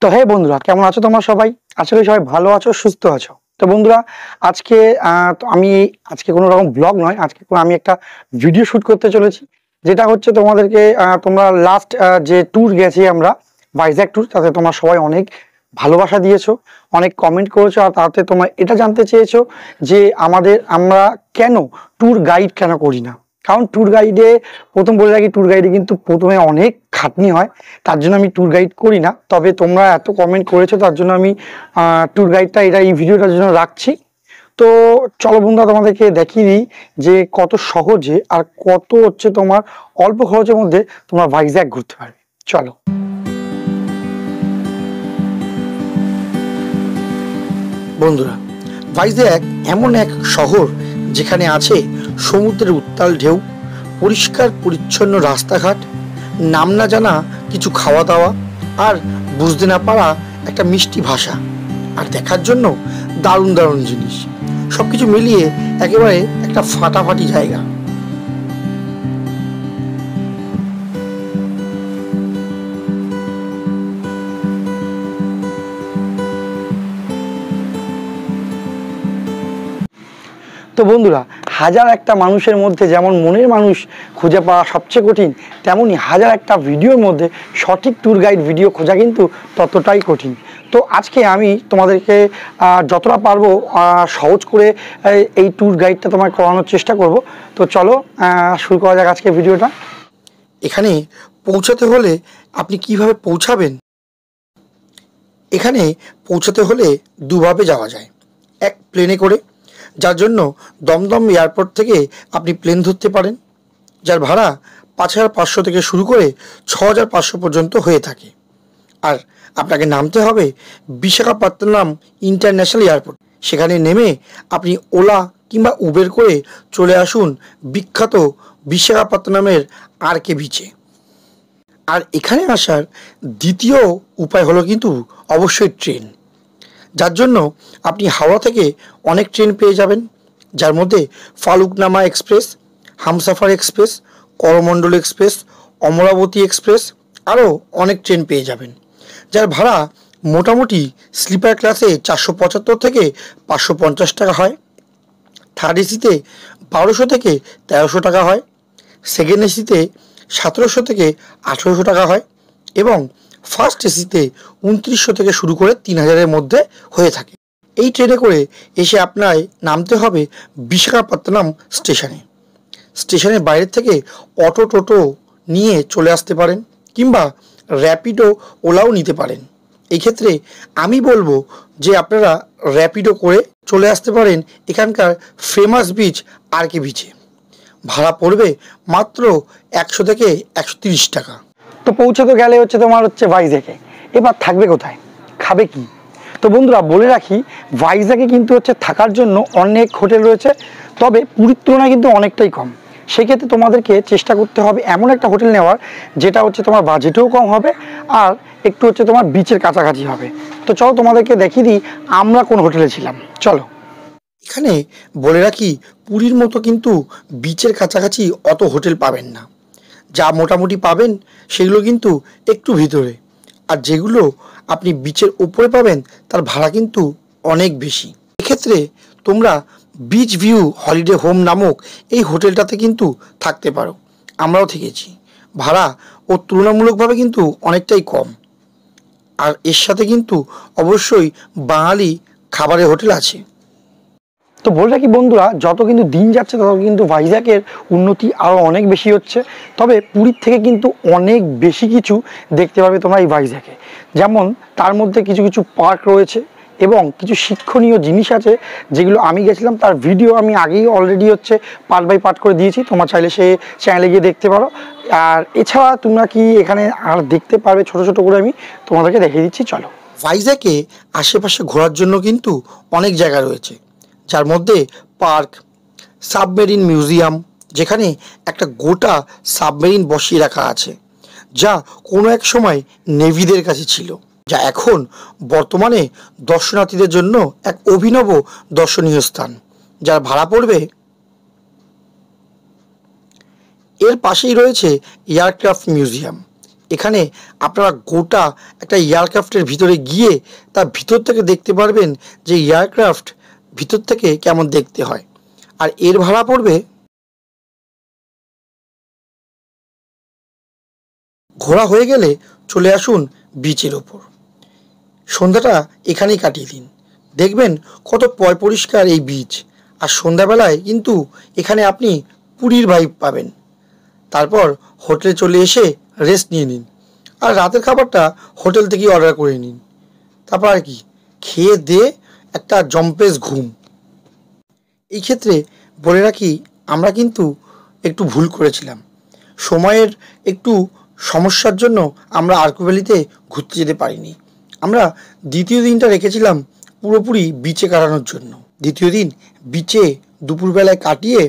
তো হে বন্ধুরা, কেমন আছো তোমরা সবাই? আশা করি সবাই ভালো আছো, সুস্থ আছো। তো বন্ধুরা, আজকে আমি আজকে কোনো রকম ব্লগ নয়, আজকে আমি একটা ভিডিও শুট করতে চলেছি, যেটা হচ্ছে তোমাদেরকে তোমরা লাস্ট যে ট্যুর গেছি আমরা, ভাইজ্যাক ট্যুর, তাতে তোমরা সবাই অনেক ভালোবাসা দিয়েছো, অনেক কমেন্ট করেছো, আর তাতে তোমরা এটা জানতে চেয়েছো যে আমরা কেন ট্যুর গাইড কেন করি না। কারণ ট্যুর গাইডে প্রথম বলে রাখি, ট্যুর গাইডে কিন্তু প্রথমে অনেক খাটনি হয়, তার জন্য আমি ট্যুর গাইড করি না। তবে তোমরা এত কমেন্ট করেছো, তার জন্য আমি ট্যুর গাইডটা এই ভিডিওটার জন্য রাখছি। তো চলো বন্ধুরা, তোমাদেরকে দেখিয়ে দিই যে কত সহজে আর কত হচ্ছে তোমার অল্প খরচের মধ্যে তোমরা ভাইজ্যাক ঘুরতে পারবে। চলো বন্ধুরা, ভাইজ্যাক এমন এক শহর যেখানে আছে সমুদ্রের উত্তাল ঢেউ, পরিষ্কার পরিচ্ছন্ন রাস্তাঘাট, নাম না জানা কিছু খাওয়া দাওয়া, আর বুঝতে না পারা একটা মিষ্টি ভাষা, আর দেখার জন্য দারুণ দারুণ জিনিস, সবকিছু মিলিয়ে একেবারে একটা ফাটাফাটি জায়গা। তো বন্ধুরা, হাজার একটা মানুষের মধ্যে যেমন মনের মানুষ খুঁজে পাওয়া সবচেয়ে কঠিন, তেমনি হাজার একটা ভিডিওর মধ্যে সঠিক ট্যুর গাইড ভিডিও খোঁজা কিন্তু ততটাই কঠিন। তো আজকে আমি তোমাদেরকে যতটা পারবো সহজ করে এই ট্যুর গাইডটা তোমায় করানোর চেষ্টা করব। তো চলো শুরু করা যাক আজকে ভিডিওটা। এখানে পৌঁছাতে হলে আপনি কিভাবে পৌঁছাবেন? এখানে পৌঁছাতে হলে দুভাবে যাওয়া যায়। এক, প্লেনে করে, যার জন্য দমদম এয়ারপোর্ট থেকে আপনি প্লেন ধরতে পারেন, যার ভাড়া 5,500 থেকে শুরু করে 6,500 পর্যন্ত হয়ে থাকে। আর আপনাকে নামতে হবে বিশাখাপত্তনম ইন্টারন্যাশনাল এয়ারপোর্ট। সেখানে নেমে আপনি ওলা কিংবা উবের করে চলে আসুন বিখ্যাত বিশাখাপত্তনমের আরকে বিচে। আর এখানে আসার দ্বিতীয় উপায় হলো কিন্তু অবশ্যই ট্রেন, যার জন্য আপনি হাওড়া থেকে অনেক ট্রেন পেয়ে যাবেন, যার মধ্যে Falaknuma express, Humsafar express, Coromandel express, Amaravati express, আরও অনেক ট্রেন পেয়ে যাবেন, যার ভাড়া মোটামুটি স্লিপার ক্লাসে 475 থেকে 550 টাকা হয়, থার্ড এসিতে 1200 থেকে 1300 টাকা হয়, সেকেন্ড এসিতে 1700 থেকে 1800 টাকা হয়, এবং ফার্স্ট এসিতে 2900 থেকে শুরু করে 3000-এর মধ্যে হয়ে থাকে। এই ট্রেনে করে এসে আপনার নামতে হবে বিশাখাপত্তনম স্টেশনে। স্টেশনের বাইরে থেকে অটো টোটো নিয়ে চলে আসতে পারেন, কিংবা র্যাপিডো ওলাও নিতে পারেন। এই ক্ষেত্রে আমি বলবো যে আপনারা র্যাপিডো করে চলে আসতে পারেন এখানকার ফেমাস বিচ আরকে বিচে। ভাড়া পড়বে মাত্র 100 থেকে 130 টাকা। তো পৌঁছাতে গেলে তোমার ভাইজ্যাকে, এবার থাকবে কোথায়, খাবে কি? তো বন্ধুরা, বলে রাখি, ভাইজ্যাকে কিন্তু থাকার জন্য অনেক হোটেল রয়েছে, তবে পুরীর তুলনায় কিন্তু অনেকটাই কম। সেক্ষেত্রে তোমাদেরকে চেষ্টা করতে হবে এমন একটা হোটেল নেওয়ার যেটা তোমার বাজেটও কম হবে, আর একটু তোমার বিচের কাছাকাছি হবে। তো চলো তোমাদেরকে দেখিয়ে দিই আমরা কোন হোটেলে ছিলাম। চলো। এখানে বলে রাখি, পুরীর মতো কিন্তু বিচের কাছাকাছি অত হোটেল পাবেন না। যা মোটামুটি পাবেন সেগুলো কিন্তু একটু ভিতরে, আর যেগুলো আপনি বিচের উপরে পাবেন তার ভাড়া কিন্তু অনেক বেশি। এক্ষেত্রে তোমরা বিচ ভিউ হলিডে হোম নামক এই হোটেলটাতে কিন্তু থাকতে পারো, আমরাও থেকেছি। ভাড়া ও তুলনামূলকভাবে কিন্তু অনেকটাই কম, আর এর সাথে কিন্তু অবশ্যই বাঙালি খাবারের হোটেল আছে। তো বলে রাখি বন্ধুরা, যত কিন্তু দিন যাচ্ছে তত কিন্তু ভাইজ্যাকের উন্নতি আরও অনেক বেশি হচ্ছে। তবে পুরীর থেকে কিন্তু অনেক বেশি কিছু দেখতে পাবে তোমরা এই ভাইজ্যাকে। যেমন তার মধ্যে কিছু কিছু পার্ক রয়েছে এবং কিছু শিক্ষণীয় জিনিস আছে, যেগুলো আমি গেছিলাম তার ভিডিও আমি আগেই অলরেডি পার্ট বাই পার্ট করে দিয়েছি, তোমরা চাইলে সে চ্যানেলে গিয়ে দেখতে পারো। আর এছাড়া তোমরা কি এখানে আর দেখতে পারবে ছোট ছোট করে আমি তোমাদেরকে দেখিয়ে দিচ্ছি। চলো। ভাইজ্যাকে আশেপাশে ঘোরার জন্য কিন্তু অনেক জায়গা রয়েছে, যার মধ্যে পার্ক, সাবমেরিন মিউজিয়াম, যেখানে একটা গোটা সাবমেরিন বসিয়ে রাখা আছে, যা কোনো এক সময় নেভিদের কাছে ছিল, যা এখন বর্তমানে দর্শনার্থীদের জন্য এক অভিনব দর্শনীয় স্থান, যার ভাড়া পড়বে। এর পাশেই রয়েছে এয়ারক্রাফট মিউজিয়াম, এখানে আপনারা গোটা একটা এয়ারক্রাফটের ভিতরে গিয়ে তার ভিতর থেকে দেখতে পারবেন যে এয়ারক্রাফট ভিতর থেকে কেমন দেখতে হয়। আর এর ভাড়া পড়বে। ঘোরা হয়ে গেলে চলে আসুন বিচের ওপর, সন্ধ্যাটা এখানেই কাটিয়ে দিন। দেখবেন কত পরিষ্কার এই বিচ। আর সন্ধ্যাবেলায় কিন্তু এখানে আপনি পুরীর ভাইব পাবেন। তারপর হোটেলে চলে এসে রেস্ট নিয়ে নিন, আর রাতের খাবারটা হোটেল থেকেই অর্ডার করে নিন। তারপর আর কি, খেয়ে দিয়ে একটা জম্পেশ ঘুম। এই ক্ষেত্রে বলে রাখি, আমরা কিন্তু একটু ভুল করেছিলাম। সময়ের একটু সমস্যার জন্য আমরা আরকু ভ্যালিতে ঘুরতে যেতে পারিনি। আমরা দ্বিতীয় দিনটা রেখেছিলাম পুরোপুরি বিচে কাটানোর জন্য। দ্বিতীয় দিন বিচে দুপুরবেলায় কাটিয়ে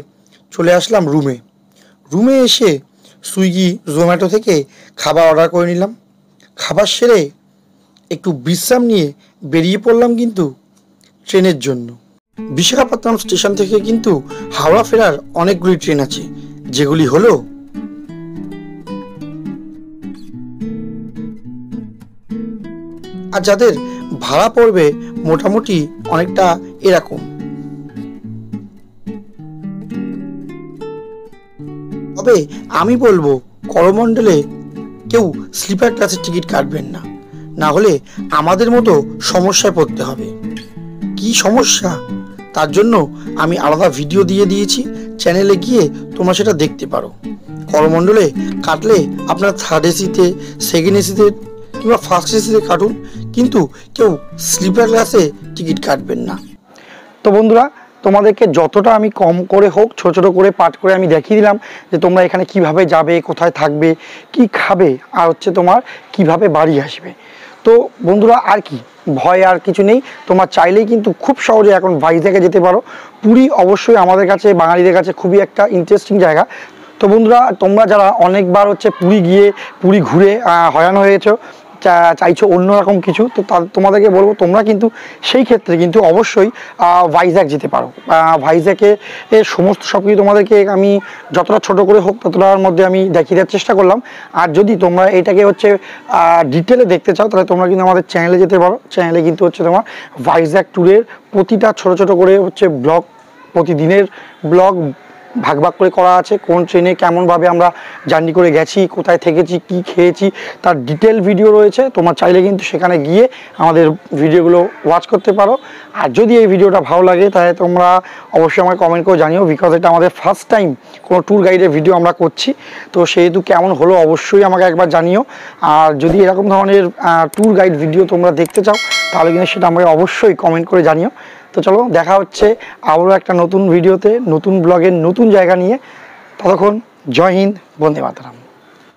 চলে আসলাম রুমে এসে সুইগি জোম্যাটো থেকে খাবার অর্ডার করে নিলাম। খাবার সেরে একটু বিশ্রাম নিয়ে বেরিয়ে পড়লাম কিন্তু ট্রেনের জন্য। বিশাখাপত্তনম স্টেশন থেকে কিন্তু হাওড়া ফেরার অনেকগুলি ট্রেন আছে, যেগুলি হলো আর যাদের ভাড়া পড়বে মোটামুটি অনেকটা এরকম। তবে আমি বলবো করমণ্ডলে কেউ স্লিপার ক্লাসের টিকিট কাটবেন না, না হলে আমাদের মতো সমস্যায় পড়তে হবে। কি সমস্যা তার জন্য আমি আলাদা ভিডিও দিয়ে দিয়েছি, চ্যানেলে গিয়ে তোমরা সেটা দেখতে পারো। করমণ্ডলে কাটলে আপনার থার্ড এসিতে, সেকেন্ড এসিতে কিংবা ফার্স্ট এসিতে কাটুন, কিন্তু কেউ স্লিপার ক্লাসে টিকিট কাটবেন না। তো বন্ধুরা, তোমাদেরকে যতটা আমি কম করে হোক ছোটো ছোটো করে পাঠ করে আমি দেখিয়ে দিলাম যে তোমরা এখানে কিভাবে যাবে, কোথায় থাকবে, কি খাবে, আর হচ্ছে তোমার কিভাবে বাড়ি আসবে। তো বন্ধুরা, আর কি ভয় আর কিছু নেই, তোমার চাইলেই কিন্তু খুব সহজে এখন ভাইজ্যাগে যেতে পারো। পুরী অবশ্যই আমাদের কাছে, বাঙালিদের কাছে খুবই একটা ইন্টারেস্টিং জায়গা। তো বন্ধুরা, তোমরা যারা অনেকবার হচ্ছে পুরী গিয়ে পুরী ঘুরে হয়রান হয়েছো, চাইছো অন্যরকম কিছু, তো তোমাদেরকে বলবো তোমরা কিন্তু সেই ক্ষেত্রে কিন্তু অবশ্যই ভাইজ্যাগ যেতে পারো। ভাইজ্যাগে সমস্ত সব কিছু তোমাদেরকে আমি যতটা ছোট করে হোক ততটার মধ্যে আমি দেখিয়ে দেওয়ার চেষ্টা করলাম। আর যদি তোমরা এটাকে হচ্ছে ডিটেলে দেখতে চাও, তাহলে তোমরা কিন্তু আমাদের চ্যানেলে যেতে পারো। চ্যানেলে কিন্তু হচ্ছে তোমার ভাইজ্যাগ ট্যুরের প্রতিটা ছোট ছোট করে হচ্ছে ব্লগ, প্রতিদিনের ব্লগ ভাগ ভাগ করে করা আছে। কোন ট্রেনে কেমনভাবে আমরা জার্নি করে গেছি, কোথায় থেকেছি, কি খেয়েছি, তার ডিটেল ভিডিও রয়েছে। তোমরা চাইলে কিন্তু সেখানে গিয়ে আমাদের ভিডিওগুলো ওয়াচ করতে পারো। আর যদি এই ভিডিওটা ভালো লাগে তাহলে তোমরা অবশ্যই আমাকে কমেন্ট করে জানিও, বিকজ এটা আমাদের ফার্স্ট টাইম কোনো ট্যুর গাইডের ভিডিও আমরা করছি। তো সেহেতু কেমন হলো অবশ্যই আমাকে একবার জানিও। আর যদি এরকম ধরনের ট্যুর গাইড ভিডিও তোমরা দেখতে চাও, তাহলে কিন্তু সেটা আমাকে অবশ্যই কমেন্ট করে জানিও। তো চলো, দেখা হচ্ছে আবারও একটা নতুন ভিডিওতে, নতুন ব্লগের নতুন জায়গা নিয়ে। ততক্ষণ জয় হিন্দ, বন্দে মাতরম।